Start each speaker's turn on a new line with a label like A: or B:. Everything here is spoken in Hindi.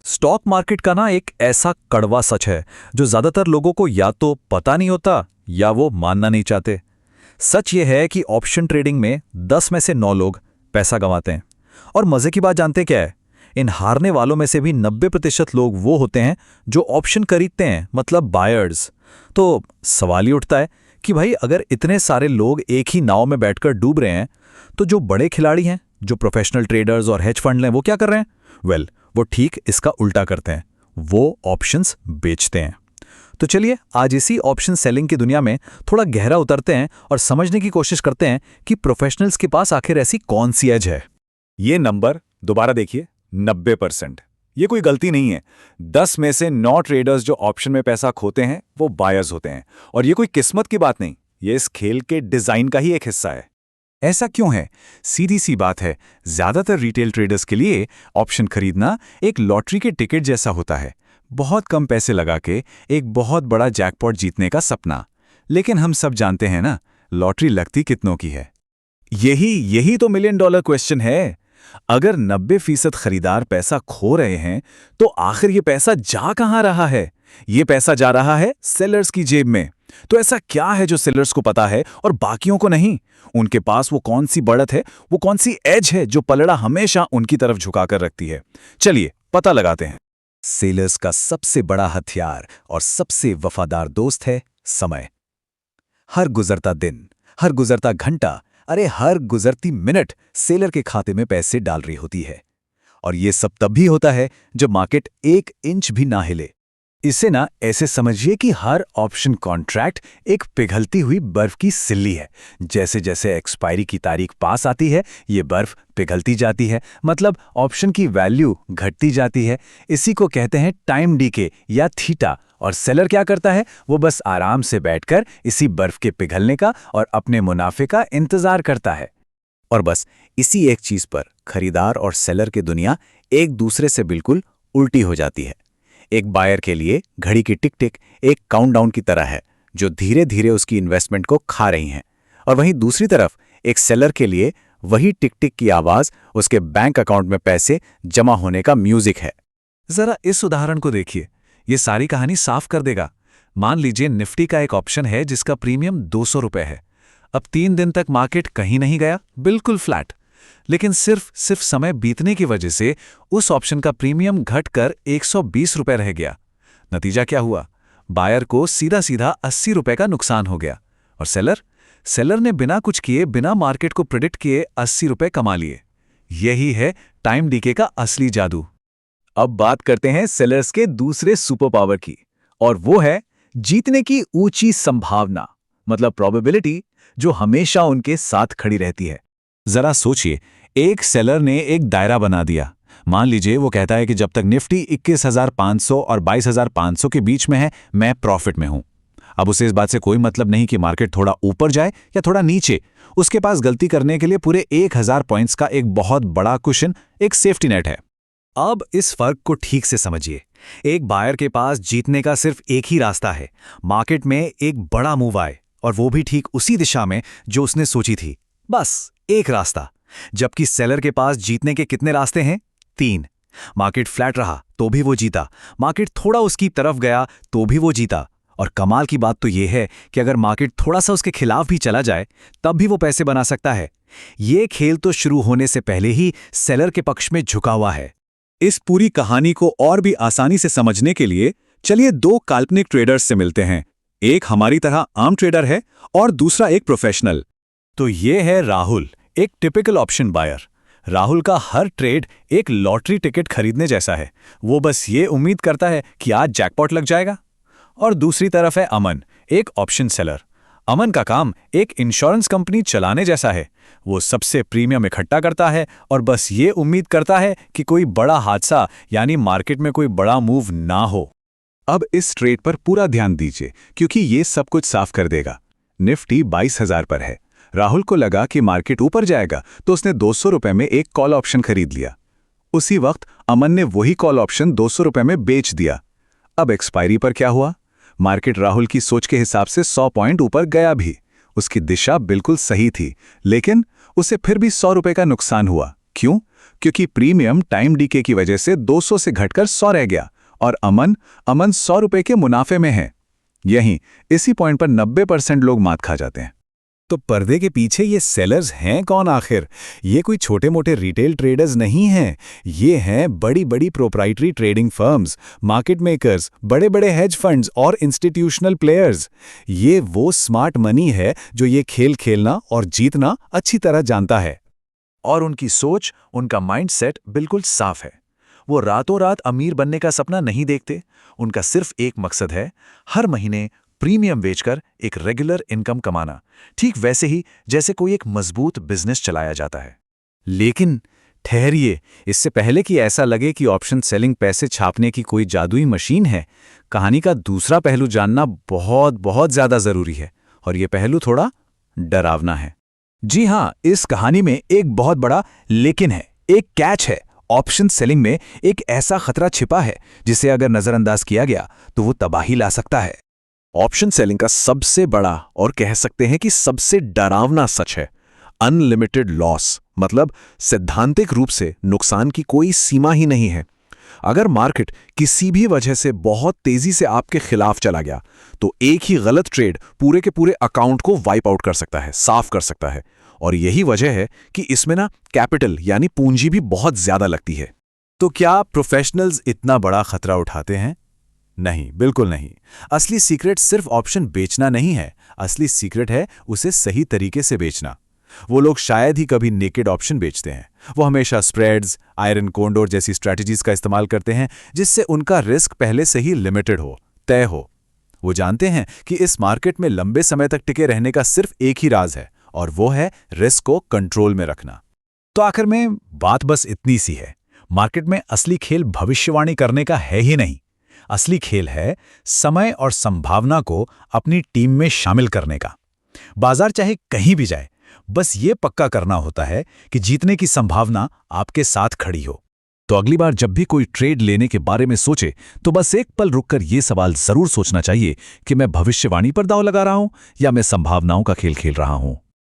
A: स्टॉक मार्केट का ना एक ऐसा कड़वा सच है जो ज्यादातर लोगों को या तो पता नहीं होता या वो मानना नहीं चाहते। सच ये है कि ऑप्शन ट्रेडिंग में 10 में से 9 लोग पैसा गंवाते हैं। और मजे की बात जानते क्या है? इन हारने वालों में से भी 90% लोग वो होते हैं जो ऑप्शन खरीदते हैं, मतलब बायर्स। तो सवाल ही उठता है कि भाई अगर इतने सारे लोग एक ही नाव में बैठकर डूब रहे हैं तो जो बड़े खिलाड़ी हैं, जो प्रोफेशनल ट्रेडर्स और हेज फंड हैं, वो क्या कर रहे हैं? वेल, वो ठीक इसका उल्टा करते हैं। वो ऑप्शंस बेचते हैं। तो चलिए आज इसी ऑप्शन सेलिंग की दुनिया में थोड़ा गहरा उतरते हैं और समझने की कोशिश करते हैं कि प्रोफेशनल्स के पास आखिर ऐसी कौन सी एज है।
B: ये नंबर दोबारा देखिए, 90%। ये कोई गलती नहीं है। 10 में से 9 ट्रेडर्स जो ऑप्शन में पैसा खोते हैं वो बायर्स होते हैं। और ये कोई किस्मत की बात नहीं, ये इस खेल के डिजाइन का ही एक हिस्सा है। ऐसा क्यों है? सीधी सी बात है, ज्यादातर रिटेल ट्रेडर्स के लिए ऑप्शन खरीदना एक लॉटरी के टिकट जैसा होता है। बहुत कम पैसे लगा के एक बहुत बड़ा जैकपॉट जीतने का सपना। लेकिन हम सब जानते हैं ना, लॉटरी लगती कितनों की है। यही तो $1 मिलियन क्वेश्चन है। अगर 90% खरीदार पैसा खो रहे हैं तो आखिर ये पैसा जा कहां रहा है? ये पैसा जा रहा है सेलर्स की जेब में। तो ऐसा क्या है जो सेलर्स को पता है और बाकियों को नहीं? उनके पास वो कौन सी बढ़त है, वो कौन सी एज है जो पलड़ा हमेशा उनकी तरफ झुकाकर रखती है? चलिए पता लगाते हैं। सेलर्स का सबसे बड़ा हथियार और सबसे वफादार दोस्त है समय। हर गुजरता दिन, हर गुजरता घंटा, अरे हर गुजरती मिनट सेलर के खाते में पैसे डाल रही होती है। और ये सब तब भी होता है जब मार्केट 1 इंच भी ना हिले। इसे ना ऐसे समझिए कि हर ऑप्शन कॉन्ट्रैक्ट एक पिघलती हुई बर्फ की सिल्ली है। जैसे जैसे एक्सपायरी की तारीख पास आती है, ये बर्फ पिघलती जाती है, मतलब ऑप्शन की वैल्यू घटती जाती है। इसी को कहते हैं टाइम डीके या थीटा। और सेलर क्या करता है? वो बस आराम से बैठकर इसी बर्फ के पिघलने का और अपने मुनाफे का इंतजार करता है। और बस इसी एक चीज पर खरीदार और सेलर की दुनिया एक दूसरे से बिल्कुल उल्टी हो जाती है। एक बायर के लिए घड़ी की टिक टिक एक काउंटडाउन की तरह है जो धीरे धीरे उसकी इन्वेस्टमेंट को खा रही हैं। और वहीं दूसरी तरफ एक सेलर के लिए वही टिक टिक की आवाज उसके बैंक अकाउंट में पैसे जमा होने का म्यूजिक है।
A: जरा इस उदाहरण को देखिए, ये सारी कहानी साफ कर देगा। मान लीजिए निफ्टी का एक ऑप्शन है जिसका प्रीमियम 200 रुपए है। अब 3 दिन तक मार्केट कहीं नहीं गया, बिल्कुल फ्लैट। लेकिन सिर्फ समय बीतने की वजह से उस ऑप्शन का प्रीमियम घटकर 120 रुपए रह गया। नतीजा क्या हुआ? बायर को सीधा सीधा 80 रुपए का नुकसान हो गया। और सेलर ने बिना कुछ किए, बिना मार्केट को प्रेडिक्ट किए 80 रुपए कमा लिए। यही है टाइम डीके का असली जादू।
B: अब बात करते हैं सेलर्स के दूसरे सुपर पावर की, और वो है जीतने की ऊंची संभावना, मतलब प्रोबेबिलिटी, जो हमेशा उनके साथ खड़ी रहती है। जरा सोचिए, एक सेलर ने एक दायरा बना दिया। मान लीजिए वो कहता है कि जब तक निफ्टी 21,500 और 22,500 के बीच में है, मैं प्रॉफिट में हूं। अब उसे इस बात से कोई मतलब नहीं कि मार्केट थोड़ा ऊपर जाए या थोड़ा नीचे। उसके पास गलती करने के लिए पूरे 1000 पॉइंट्स का एक बहुत बड़ा कुशन, एक सेफ्टी नेट है।
A: अब इस फर्क को ठीक से समझिए। एक बायर के पास जीतने का सिर्फ एक ही रास्ता है, मार्केट में एक बड़ा मूव आए, और वो भी ठीक उसी दिशा में जो उसने सोची थी। बस एक रास्ता। जबकि सेलर के पास जीतने के कितने रास्ते हैं? 3। मार्केट फ्लैट रहा तो भी वो जीता, मार्केट थोड़ा उसकी तरफ गया तो भी वो जीता। और कमाल की बात तो ये है कि अगर मार्केट थोड़ा सा उसके खिलाफ भी चला जाए तब भी वो पैसे बना सकता है। ये खेल तो शुरू होने से पहले ही सेलर के पक्ष में झुका हुआ है।
B: इस पूरी कहानी को और भी आसानी से समझने के लिए चलिए 2 काल्पनिक ट्रेडर्स से मिलते हैं। एक हमारी तरह आम ट्रेडर है और दूसरा एक प्रोफेशनल।
A: तो ये है राहुल, एक टिपिकल ऑप्शन बायर। राहुल का हर ट्रेड एक लॉटरी टिकट खरीदने जैसा है। वो बस ये उम्मीद करता है कि आज जैकपॉट लग जाएगा। और दूसरी तरफ है अमन, एक ऑप्शन सेलर। अमन का काम एक इंश्योरेंस कंपनी चलाने जैसा है। वो सबसे प्रीमियम इकट्ठा करता है और बस ये उम्मीद करता है कि कोई बड़ा हादसा, यानी मार्केट में कोई बड़ा मूव ना हो।
B: अब इस ट्रेड पर पूरा ध्यान दीजिए, क्योंकि ये सब कुछ साफ कर देगा। निफ्टी 22,000 पर है। राहुल को लगा कि मार्केट ऊपर जाएगा तो उसने 200 रुपए में एक कॉल ऑप्शन खरीद लिया। उसी वक्त अमन ने वही कॉल ऑप्शन 200 रुपए में बेच दिया। अब एक्सपायरी पर क्या हुआ? मार्केट राहुल की सोच के हिसाब से 100 पॉइंट ऊपर गया भी। उसकी दिशा बिल्कुल सही थी, लेकिन उसे फिर भी 100 रुपए का नुकसान हुआ। क्यों?
C: क्योंकि प्रीमियम टाइम डीके की वजह से 200 से घटकर 100 रह गया और अमन 100 रुपए के मुनाफे में है। यहीं इसी पॉइंट पर 90% लोग मात खा जाते हैं।
B: तो पर्दे के पीछे ये सेलर्स हैं कौन आखिर? ये कोई छोटे मोटे रिटेल ट्रेडर्स नहीं हैं। ये हैं बड़ी बड़ी proprietary trading firms, market makers, बड़े बड़े हेज फंड्स और इंस्टीट्यूशनल प्लेयर्स। ये वो स्मार्ट मनी है जो ये खेल खेलना और जीतना अच्छी तरह जानता है।
A: और उनकी सोच, उनका माइंडसेट बिल्कुल साफ है। वो रातों रात अमीर बनने का सपना नहीं देखते। उनका सिर्फ एक मकसद है, हर महीने प्रीमियम बेचकर एक रेगुलर इनकम कमाना, ठीक वैसे ही जैसे कोई एक मजबूत बिजनेस चलाया जाता है।
B: लेकिन ठहरिए, इससे पहले कि ऐसा लगे कि ऑप्शन सेलिंग पैसे छापने की कोई जादुई मशीन है, कहानी का दूसरा पहलू जानना बहुत बहुत ज्यादा जरूरी है। और ये पहलू थोड़ा डरावना है।
C: जी हां, इस कहानी में एक बहुत बड़ा लेकिन है, एक कैच है। ऑप्शन सेलिंग में एक ऐसा खतरा छिपा है जिसे अगर नजरअंदाज किया गया तो वो तबाही ला सकता है।
D: ऑप्शन सेलिंग का सबसे बड़ा और कह सकते हैं कि सबसे डरावना सच है अनलिमिटेड लॉस। मतलब सैद्धांतिक रूप से नुकसान की कोई सीमा ही नहीं है। अगर मार्केट किसी भी वजह से बहुत तेजी से आपके खिलाफ चला गया तो एक ही गलत ट्रेड पूरे के पूरे अकाउंट को वाइप आउट कर सकता है, साफ कर सकता है। और यही वजह है कि इसमें ना कैपिटल यानी पूंजी भी बहुत ज्यादा लगती है।
B: तो क्या प्रोफेशनल्स इतना बड़ा खतरा उठाते हैं? नहीं, बिल्कुल नहीं। असली सीक्रेट सिर्फ ऑप्शन बेचना नहीं है, असली सीक्रेट है उसे सही तरीके से बेचना। वो लोग शायद ही कभी नेकेड ऑप्शन बेचते हैं। वो हमेशा स्प्रेड्स, आयरन कोंडोर जैसी स्ट्रैटेजीज का इस्तेमाल करते हैं जिससे उनका रिस्क पहले से ही लिमिटेड हो, तय हो। वो जानते हैं कि इस मार्केट में लंबे समय तक टिके रहने का सिर्फ एक ही राज है और वो है रिस्क को कंट्रोल में रखना।
C: तो आखिर में बात बस इतनी सी है, मार्केट में असली खेल भविष्यवाणी करने का है ही नहीं। असली खेल है समय और संभावना को अपनी टीम में शामिल करने का। बाजार चाहे कहीं भी जाए, बस ये पक्का करना होता है कि जीतने की संभावना आपके साथ खड़ी हो। तो अगली बार जब भी कोई ट्रेड लेने के बारे में सोचे तो बस एक पल रुककर ये सवाल जरूर सोचना चाहिए कि मैं भविष्यवाणी पर दांव लगा रहा हूं या मैं संभावनाओं का खेल खेल रहा हूं।